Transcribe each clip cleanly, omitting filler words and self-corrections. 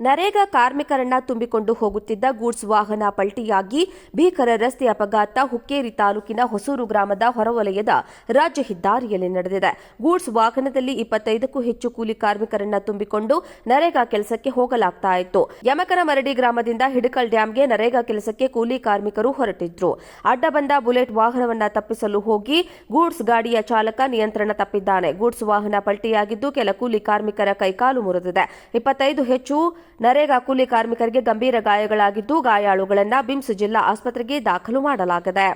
ನರೇಗಾ ಕಾರ್ಮಿಕರನ್ನ ತುಂಬಿಕೊಂಡು ಹೋಗುತ್ತಿದ್ದ ಗೂಡ್ಸ್ ವಾಹನ ಪಲ್ಟಿಯಾಗಿ ಭೀಕರ ರಸ್ತೆ ಅಪಘಾತ ಹುಕ್ಕೇರಿ ತಾಲೂಕಿನ ಹೊಸೂರು ಗ್ರಾಮದ ಹೊರವಲಯದ ರಾಜ್ಯ ಹೆದ್ದಾರಿಯಲ್ಲಿ ನಡೆದಿದೆ. ಗೂಡ್ಸ್ ವಾಹನದಲ್ಲಿ 25ಕ್ಕೂ ಹೆಚ್ಚು ಕೂಲಿ ಕಾರ್ಮಿಕರನ್ನ ತುಂಬಿಕೊಂಡು ನರೇಗಾ ಕೆಲಸಕ್ಕೆ ಹೋಗಲಾಗ್ತಾ ಇತ್ತು. ಯಮಕನಮರಡಿ ಗ್ರಾಮದಿಂದ ಹಿಡಕಲ್ ಡ್ಯಾಂಗೆ ನರೇಗಾ ಕೆಲಸಕ್ಕೆ ಕೂಲಿ ಕಾರ್ಮಿಕರು ಹೊರಟಿದ್ರು. ಅಡ್ಡ ಬಂದ ಬುಲೆಟ್ ವಾಹನವನ್ನ ತಪ್ಪಿಸಲು ಹೋಗಿ ಗೂಡ್ಸ್ ಗಾಡಿಯ ಚಾಲಕ ನಿಯಂತ್ರಣ ತಪ್ಪಿದ್ದಾನೆ. ಗೂಡ್ಸ್ ವಾಹನ ಪಲ್ಟಿಯಾಗಿದ್ದು ಕೆಲ ಕೂಲಿ ಕಾರ್ಮಿಕರ ಕೈಕಾಲು ಮುರಿದಿದೆ. 25 ಹೆಚ್ಚು ನರೇಗಾ ಕೂಲಿ ಕಾರ್ಮಿಕರಿಗೆ ಗಂಭೀರ ಗಾಯಗಳಾಗಿದ್ದು ಗಾಯಾಳುಗಳನ್ನು ಬಿಮ್ಸ್ ಜಿಲ್ಲಾ ಆಸ್ಪತ್ರೆಗೆ ದಾಖಲು ಮಾಡಲಾಗಿದೆ.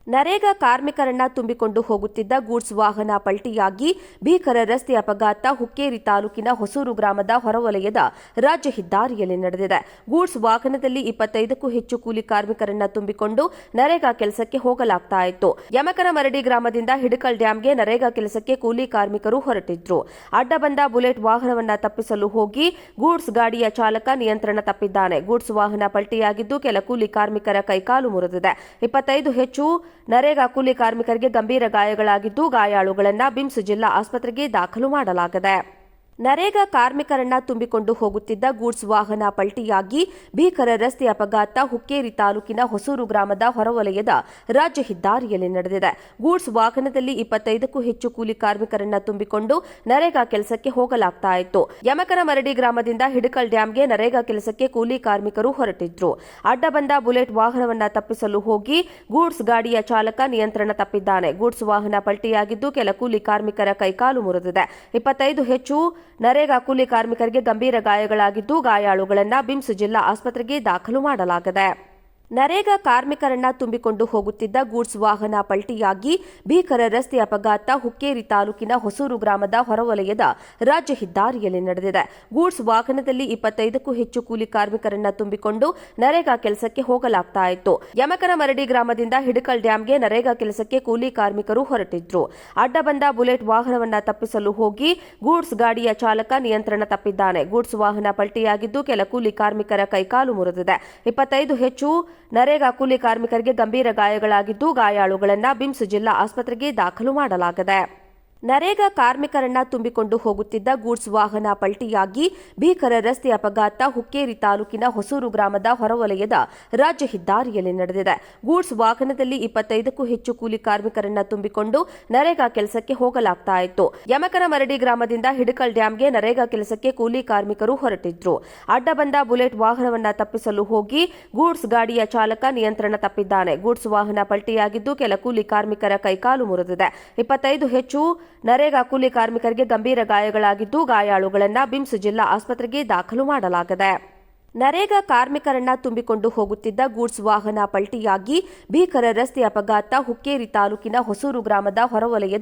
ನರೇಗಾ ಕಾರ್ಮಿಕರನ್ನ ತುಂಬಿಕೊಂಡು ಹೋಗುತ್ತಿದ್ದ ಗೂಡ್ಸ್ ವಾಹನ ಪಲ್ಟಿಯಾಗಿ ಭೀಕರ ರಸ್ತೆ ಅಪಘಾತ ಹುಕ್ಕೇರಿ ತಾಲೂಕಿನ ಹೊಸೂರು ಗ್ರಾಮದ ಹೊರವಲಯದ ರಾಜ್ಯ ಹೆದ್ದಾರಿಯಲ್ಲಿ ನಡೆದಿದೆ. ಗೂಡ್ಸ್ ವಾಹನದಲ್ಲಿ 25ಕ್ಕೂ ಹೆಚ್ಚು ಕೂಲಿ ಕಾರ್ಮಿಕರನ್ನ ತುಂಬಿಕೊಂಡು ನರೇಗಾ ಕೆಲಸಕ್ಕೆ ಹೋಗಲಾಗ್ತಾ ಇತ್ತು. ಯಮಕನಮರಡಿ ಗ್ರಾಮದಿಂದ ಹಿಡಕಲ್ ಡ್ಯಾಂಗೆ ನರೇಗಾ ಕೆಲಸಕ್ಕೆ ಕೂಲಿ ಕಾರ್ಮಿಕರು ಹೊರಟಿದ್ರು. ಅಡ್ಡ ಬಂದ ಬುಲೆಟ್ ವಾಹನವನ್ನ ತಪ್ಪಿಸಲು ಹೋಗಿ ಗೂಡ್ಸ್ ಗಾಡಿಯ ಚಾಲಕ ನಿಯಂತ್ರಣ ತಪ್ಪಿದ್ದಾನೆ. ಗೂಡ್ಸ್ ವಾಹನ ಪಲ್ಟಿಯಾಗಿದ್ದು ಕೆಲ ಕೂಲಿ ಕಾರ್ಮಿಕರ ಕೈಕಾಲು ಮುರಿದಿದೆ. 25 ಹೆಚ್ಚು ನರೇಗಾ ಕೂಲಿ ಕಾರ್ಮಿಕರಿಗೆ ಗಂಭೀರ ಗಾಯಗಳಾಗಿದ್ದು ಗಾಯಾಳುಗಳನ್ನು ಬಿಮ್ಸ್ ಜಿಲ್ಲಾ ಆಸ್ಪತ್ರೆಗೆ ದಾಖಲು ಮಾಡಲಾಗಿದೆ. ನರೇಗಾ ಕಾರ್ಮಿಕರನ್ನ ತುಂಬಿಕೊಂಡು ಹೋಗುತ್ತಿದ್ದ ಗೂಡ್ಸ್ ವಾಹನ ಪಲ್ಟಿಯಾಗಿ ಭೀಕರ ರಸ್ತೆ ಅಪಘಾತ ಹುಕ್ಕೇರಿ ತಾಲೂಕಿನ ಹೊಸೂರು ಗ್ರಾಮದ ಹೊರವಲಯದ ರಾಜ್ಯ ಹೆದ್ದಾರಿಯಲ್ಲಿ ನಡೆದಿದೆ. ಗೂಡ್ಸ್ ವಾಹನದಲ್ಲಿ 25ಕ್ಕೂ ಹೆಚ್ಚು ಕೂಲಿ ಕಾರ್ಮಿಕರನ್ನ ತುಂಬಿಕೊಂಡು ನರೇಗಾ ಕೆಲಸಕ್ಕೆ ಹೋಗಲಾಗ್ತಾ ಇತ್ತು. ಯಮಕನಮರಡಿ ಗ್ರಾಮದಿಂದ ಹಿಡಕಲ್ ಡ್ಯಾಂಗೆ ನರೇಗಾ ಕೆಲಸಕ್ಕೆ ಕೂಲಿ ಕಾರ್ಮಿಕರು ಹೊರಟಿದ್ರು. ಅಡ್ಡ ಬಂದ ಬುಲೆಟ್ ವಾಹನವನ್ನ ತಪ್ಪಿಸಲು ಹೋಗಿ ಗೂಡ್ಸ್ ಗಾಡಿಯ ಚಾಲಕ ನಿಯಂತ್ರಣ ತಪ್ಪಿದ್ದಾನೆ. ಗೂಡ್ಸ್ ವಾಹನ ಪಲ್ಟಿಯಾಗಿದ್ದು ಕೆಲ ಕೂಲಿ ಕಾರ್ಮಿಕರ ಕೈಕಾಲು ಮುರಿದಿದೆ. 25 ಹೆಚ್ಚು ನರೇಗಾ ಕೂಲಿ ಕಾರ್ಮಿಕರಿಗೆ ಗಂಭೀರ ಗಾಯಗಳಾಗಿದ್ದು ಗಾಯಾಳುಗಳನ್ನು ಬಿಮ್ಸ್ ಜಿಲ್ಲಾ ಆಸ್ಪತ್ರೆಗೆ ದಾಖಲು ಮಾಡಲಾಗಿದೆ. ನರೇಗಾ ಕಾರ್ಮಿಕರನ್ನ ತುಂಬಿಕೊಂಡು ಹೋಗುತ್ತಿದ್ದ ಗೂಡ್ಸ್ ವಾಹನ ಪಲ್ಟಿಯಾಗಿ ಭೀಕರ ರಸ್ತೆ ಅಪಘಾತ ಹುಕ್ಕೇರಿ ತಾಲೂಕಿನ ಹೊಸೂರು ಗ್ರಾಮದ ಹೊರವಲಯದ ರಾಜ್ಯ ಹೆದ್ದಾರಿಯಲ್ಲಿ ನಡೆದಿದೆ. ಗೂಡ್ಸ್ ವಾಹನದಲ್ಲಿ 25ಕ್ಕೂ ಹೆಚ್ಚು ಕೂಲಿ ಕಾರ್ಮಿಕರನ್ನ ತುಂಬಿಕೊಂಡು ನರೇಗಾ ಕೆಲಸಕ್ಕೆ ಹೋಗಲಾಗ್ತಾ ಇತ್ತು. ಯಮಕನಮರಡಿ ಗ್ರಾಮದಿಂದ ಹಿಡಕಲ್ ಡ್ಯಾಂಗೆ ನರೇಗಾ ಕೆಲಸಕ್ಕೆ ಕೂಲಿ ಕಾರ್ಮಿಕರು ಹೊರಟಿದ್ರು. ಅಡ್ಡ ಬಂದ ಬುಲೆಟ್ ವಾಹನವನ್ನ ತಪ್ಪಿಸಲು ಹೋಗಿ ಗೂಡ್ಸ್ ಗಾಡಿಯ ಚಾಲಕ ನಿಯಂತ್ರಣ ತಪ್ಪಿದ್ದಾನೆ. ಗೂಡ್ಸ್ ವಾಹನ ಪಲ್ಟಿಯಾಗಿದ್ದು ಕೆಲ ಕೂಲಿ ಕಾರ್ಮಿಕರ ಕೈಕಾಲು ಮುರಿದಿದೆ. 25 ಹೆಚ್ಚು ನರೇಗಾ ಕೂಲಿ ಕಾರ್ಮಿಕರಿಗೆ ಗಂಭೀರ ಗಾಯಗಳಾಗಿದ್ದು ಗಾಯಾಳುಗಳನ್ನು ಬಿಮ್ಸ್ ಜಿಲ್ಲಾ ಆಸ್ಪತ್ರೆಗೆ ದಾಖಲು ಮಾಡಲಾಗಿದೆ. ನರೇಗಾ ಕಾರ್ಮಿಕರನ್ನ ತುಂಬಿಕೊಂಡು ಹೋಗುತ್ತಿದ್ದ ಗೂಡ್ಸ್ ವಾಹನ ಪಲ್ಟಿಯಾಗಿ ಭೀಕರ ರಸ್ತೆ ಅಪಘಾತ ಹುಕ್ಕೇರಿ ತಾಲೂಕಿನ ಹೊಸೂರು ಗ್ರಾಮದ ಹೊರವಲಯದ ರಾಜ್ಯ ಹೆದ್ದಾರಿಯಲ್ಲಿ ನಡೆದಿದೆ. ಗೂಡ್ಸ್ ವಾಹನದಲ್ಲಿ 25ಕ್ಕೂ ಹೆಚ್ಚು ಕೂಲಿ ಕಾರ್ಮಿಕರನ್ನ ತುಂಬಿಕೊಂಡು ನರೇಗಾ ಕೆಲಸಕ್ಕೆ ಹೋಗಲಾಗ್ತಾ ಇತ್ತು. ಯಮಕನಮರಡಿ ಗ್ರಾಮದಿಂದ ಹಿಡಕಲ್ ಡ್ಯಾಂಗೆ ನರೇಗಾ ಕೆಲಸಕ್ಕೆ ಕೂಲಿ ಕಾರ್ಮಿಕರು ಹೊರಟಿದ್ರು. ಅಡ್ಡ ಬಂದ ಬುಲೆಟ್ ವಾಹನವನ್ನ ತಪ್ಪಿಸಲು ಹೋಗಿ ಗೂಡ್ಸ್ ಗಾಡಿಯ ಚಾಲಕ ನಿಯಂತ್ರಣ ತಪ್ಪಿದ್ದಾನೆ. ಗೂಡ್ಸ್ ವಾಹನ ಪಲ್ಟಿಯಾಗಿದ್ದು ಕೆಲ ಕೂಲಿ ಕಾರ್ಮಿಕರ ಕೈಕಾಲು ಮುರಿದಿದೆ. 25 ಹೆಚ್ಚು ನರೇಗಾ ಕೂಲಿ ಕಾರ್ಮಿಕರಿಗೆ ಗಂಭೀರ ಗಾಯಗಳಾಗಿದ್ದು ಗಾಯಾಳುಗಳನ್ನು ಬಿಮ್ಸ್ ಜಿಲ್ಲಾ ಆಸ್ಪತ್ರೆಗೆ ದಾಖಲು ಮಾಡಲಾಗಿದೆ. ನರೇಗಾ ಕಾರ್ಮಿಕರನ್ನ ತುಂಬಿಕೊಂಡು ಹೋಗುತ್ತಿದ್ದ ಗೂಡ್ಸ್ ವಾಹನ ಪಲ್ಟಿಯಾಗಿ ಭೀಕರ ರಸ್ತೆ ಅಪಘಾತ ಹುಕ್ಕೇರಿ ತಾಲೂಕಿನ ಹೊಸೂರು ಗ್ರಾಮದ ಹೊರವಲಯದ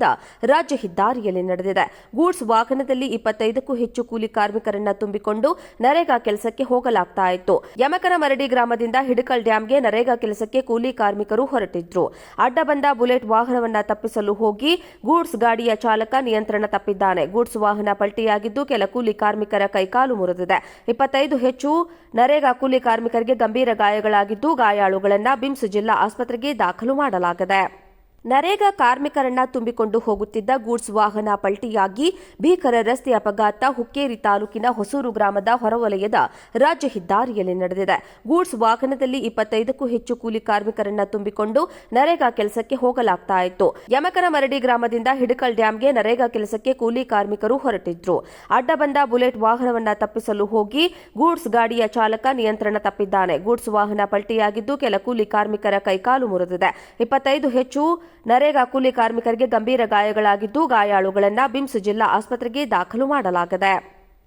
ರಾಜ್ಯ ಹೆದ್ದಾರಿಯಲ್ಲಿ ನಡೆದಿದೆ. ಗೂಡ್ಸ್ ವಾಹನದಲ್ಲಿ 25ಕ್ಕೂ ಹೆಚ್ಚು ಕೂಲಿ ಕಾರ್ಮಿಕರನ್ನ ತುಂಬಿಕೊಂಡು ನರೇಗಾ ಕೆಲಸಕ್ಕೆ ಹೋಗಲಾಗ್ತಾ ಇತ್ತು. ಯಮಕನಮರಡಿ ಗ್ರಾಮದಿಂದ ಹಿಡಕಲ್ ಡ್ಯಾಂಗೆ ನರೇಗಾ ಕೆಲಸಕ್ಕೆ ಕೂಲಿ ಕಾರ್ಮಿಕರು ಹೊರಟಿದ್ರು. ಅಡ್ಡ ಬಂದ ಬುಲೆಟ್ ವಾಹನವನ್ನ ತಪ್ಪಿಸಲು ಹೋಗಿ ಗೂಡ್ಸ್ ಗಾಡಿಯ ಚಾಲಕ ನಿಯಂತ್ರಣ ತಪ್ಪಿದ್ದಾನೆ. ಗೂಡ್ಸ್ ವಾಹನ ಪಲ್ಟಿಯಾಗಿದ್ದು ಕೆಲ ಕೂಲಿ ಕಾರ್ಮಿಕರ ಕೈಕಾಲು ಮುರಿದಿದೆ. 25 ಹೆಚ್ಚು ನರೇಗಾ ಕೂಲಿ ಕಾರ್ಮಿಕರಿಗೆ ಗಂಭೀರ ಗಾಯಗಳಾಗಿದ್ದು ಗಾಯಾಳುಗಳನ್ನು ಬಿಮ್ಸ್ ಜಿಲ್ಲಾ ಆಸ್ಪತ್ರೆಗೆ ದಾಖಲು ಮಾಡಲಾಗಿದೆ. ನರೇಗಾ ಕಾರ್ಮಿಕರನ್ನ ತುಂಬಿಕೊಂಡು ಹೋಗುತ್ತಿದ್ದ ಗೂಡ್ಸ್ ವಾಹನ ಪಲ್ಟಿಯಾಗಿ ಭೀಕರ ರಸ್ತೆ ಅಪಘಾತ ಹುಕ್ಕೇರಿ ತಾಲೂಕಿನ ಹೊಸೂರು ಗ್ರಾಮದ ಹೊರವಲಯದ ರಾಜ್ಯ ಹೆದ್ದಾರಿಯಲ್ಲಿ ನಡೆದಿದೆ. ಗೂಡ್ಸ್ ವಾಹನದಲ್ಲಿ 25ಕ್ಕೂ ಹೆಚ್ಚು ಕೂಲಿ ಕಾರ್ಮಿಕರನ್ನ ತುಂಬಿಕೊಂಡು ನರೇಗಾ ಕೆಲಸಕ್ಕೆ ಹೋಗಲಾಗ್ತಾ ಇತ್ತು. ಯಮಕನಮರಡಿ ಗ್ರಾಮದಿಂದ ಹಿಡಕಲ್ ಡ್ಯಾಂಗೆ ನರೇಗಾ ಕೆಲಸಕ್ಕೆ ಕೂಲಿ ಕಾರ್ಮಿಕರು ಹೊರಟಿದ್ರು. ಅಡ್ಡ ಬಂದ ಬುಲೆಟ್ ವಾಹನವನ್ನ ತಪ್ಪಿಸಲು ಹೋಗಿ ಗೂಡ್ಸ್ ಗಾಡಿಯ ಚಾಲಕ ನಿಯಂತ್ರಣ ತಪ್ಪಿದ್ದಾನೆ. ಗೂಡ್ಸ್ ವಾಹನ ಪಲ್ಟಿಯಾಗಿದ್ದು ಕೆಲ ಕೂಲಿ ಕಾರ್ಮಿಕರ ಕೈಕಾಲು ಮುರಿದಿದೆ. 25 ಹೆಚ್ಚು ನರೇಗಾ ಕೂಲಿ ಕಾರ್ಮಿಕರಿಗೆ ಗಂಭೀರ ಗಾಯಗಳಾಗಿದ್ದು ಗಾಯಾಳುಗಳನ್ನು ಬಿಮ್ಸ್ ಜಿಲ್ಲಾ ಆಸ್ಪತ್ರೆಗೆ ದಾಖಲು ಮಾಡಲಾಗಿದೆ.